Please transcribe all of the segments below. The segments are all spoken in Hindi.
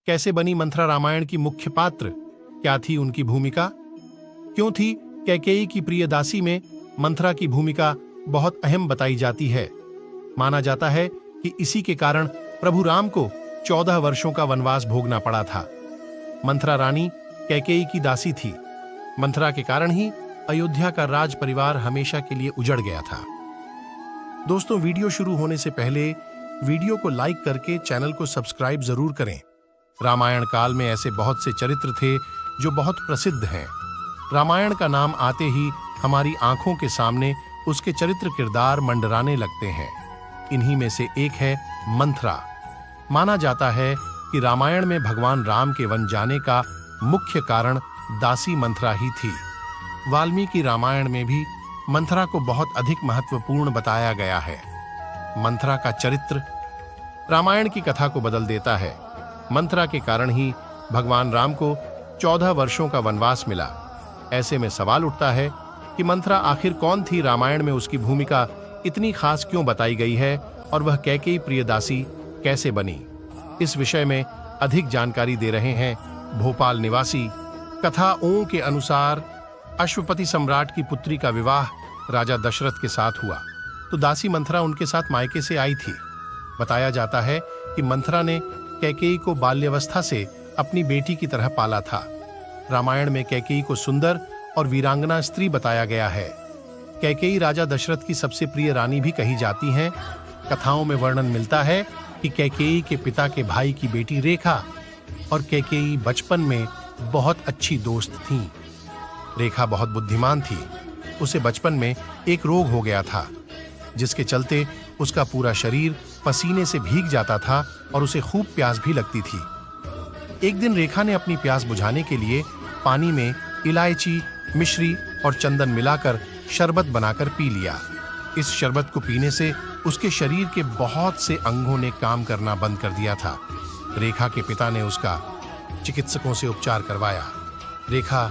कैसे बनी मंथरा रामायण की मुख्य पात्र? क्या थी उनकी भूमिका? क्यों थी कैकेयी की प्रिय दासी में मंथरा की भूमिका बहुत अहम बताई जाती है? माना जाता है कि इसी के कारण प्रभु राम को 14 वर्षों का वनवास भोगना पड़ा था। मंथरा रानी कैकेयी की दासी थी। मंथरा के कारण ही अयोध्या का राज परिवार हमेशा के लिए उजड़ गया था। दोस्तों, वीडियो शुरू होने से पहले वीडियो को लाइक करके चैनल को सब्सक्राइब जरूर करें। रामायण काल में ऐसे बहुत से चरित्र थे जो बहुत प्रसिद्ध हैं। रामायण का नाम आते ही हमारी आंखों के सामने उसके चरित्र किरदार मंडराने लगते हैं। इन्हीं में से एक है मंथरा। माना जाता है कि रामायण में भगवान राम के वन जाने का मुख्य कारण दासी मंथरा ही थी। वाल्मीकि रामायण में भी मंथरा को बहुत अधिक महत्वपूर्ण बताया गया है। मंथरा का चरित्र रामायण की कथा को बदल देता है। मंथरा के कारण ही भगवान राम को 14 वर्षों का वनवास मिला। ऐसे में सवाल उठता है कि मंथरा आखिर कौन थी? रामायण में उसकी भूमिका इतनी खास क्यों बताई गई है और वह कैकेयी प्रियदासी कैसे बनी? इस विषय में अधिक जानकारी दे रहे हैं भोपाल निवासी। कथाओं के अनुसार अश्वपति सम्राट की पुत्री का विवाह राजा दशरथ के साथ हुआ तो दासी मंथरा उनके साथ मायके से आई थी। बताया जाता है कि मंथरा ने कैकेयी को बाल्यावस्था से अपनी बेटी की तरह पाला था। रामायण में कैकेयी को सुंदर और वीरांगना स्त्री बताया गया है। कैकेयी राजा दशरथ की सबसे प्रिय रानी भी कही जाती हैं। कथाओं में वर्णन मिलता है कि कैकेयी के पिता के भाई की बेटी रेखा और कैकेयी बचपन में बहुत अच्छी दोस्त थीं। रेखा बहुत बुद्धिमान थी। उसे बचपन में एक रोग हो गया था जिसके चलते उसका पूरा शरीर पसीने से भीग जाता था और उसे खूब प्यास भी लगती थी। एक दिन रेखा ने अपनी प्यास बुझाने के लिए पानी में इलायची, मिश्री और चंदन मिलाकर शरबत बनाकर पी लिया। इस शरबत को पीने से उसके शरीर के बहुत से अंगों ने काम करना बंद कर दिया था। रेखा के पिता ने उसका चिकित्सकों से उपचार करवाया। रेखा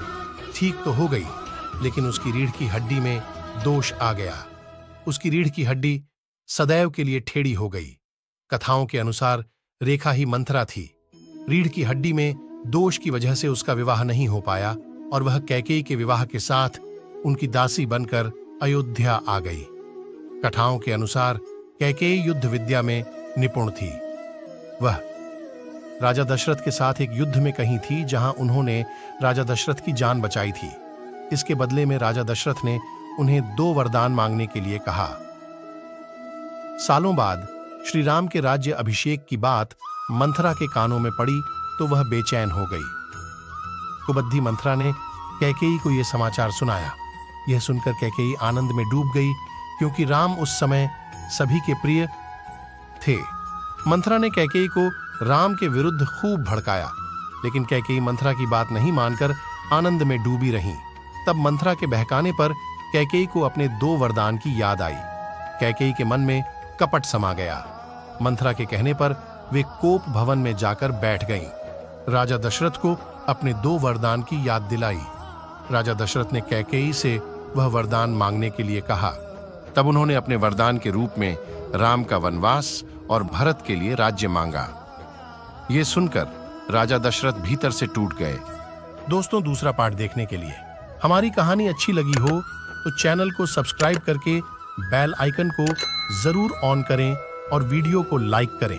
ठीक तो हो गई, लेकिन उसकी रीढ़ की हड्डी में दोष आ गया। उसकी रीढ़ की हड्डी सदैव के लिए टेढ़ी हो गई। कथाओं के अनुसार रेखा ही मंथरा थी। रीढ़ की हड्डी में दोष की वजह से उसका विवाह नहीं हो पाया और वह कैकेयी के विवाह के साथ उनकी दासी बनकर अयोध्या आ गई। कथाओं के अनुसार कैकेयी युद्ध विद्या में निपुण थी। वह राजा दशरथ के साथ एक युद्ध में कहीं थी जहां उन्होंने राजा दशरथ की जान बचाई थी। इसके बदले में राजा दशरथ ने उन्हें 2 वरदान मांगने के लिए कहा। सालों बाद श्री राम के राज्य अभिषेक की बात मंथरा के कानों में पड़ी तो वह बेचैन हो गई। कुबद्धी मंथरा ने कैकेयी को यह समाचार सुनाया। यह सुनकर कैकेयी आनंद में डूब गई क्योंकि राम उस समय सभी के प्रिय थे। मंथरा ने कैकेयी को राम के विरुद्ध खूब भड़काया, लेकिन कैकेयी मंथरा की बात नहीं मानकर आनंद में डूबी रहीं। तब मंथरा के बहकाने पर कैकेयी को अपने 2 वरदान की याद आई। कैकेयी के मन में कपट समा गया। मंथरा के कहने पर वे कोप भवन में जाकर बैठ गईं। राजा दशरथ को अपने 2 वरदान की याद दिलाई। राजा दशरथ ने कैकेयी से वह वरदान मांगने के लिए कहा। तब उन्होंने अपने वरदान के रूप में राम का वनवास और भरत के लिए राज्य मांगा। ये सुनकर राजा दशरथ भीतर से टूट गए। दोस्तों, दूसरा पार्ट देखने के लिए हमारी कहानी अच्छी लगी हो तो चैनल को सब्सक्राइब करके बेल आइकन को जरूर ऑन करें और वीडियो को लाइक करें।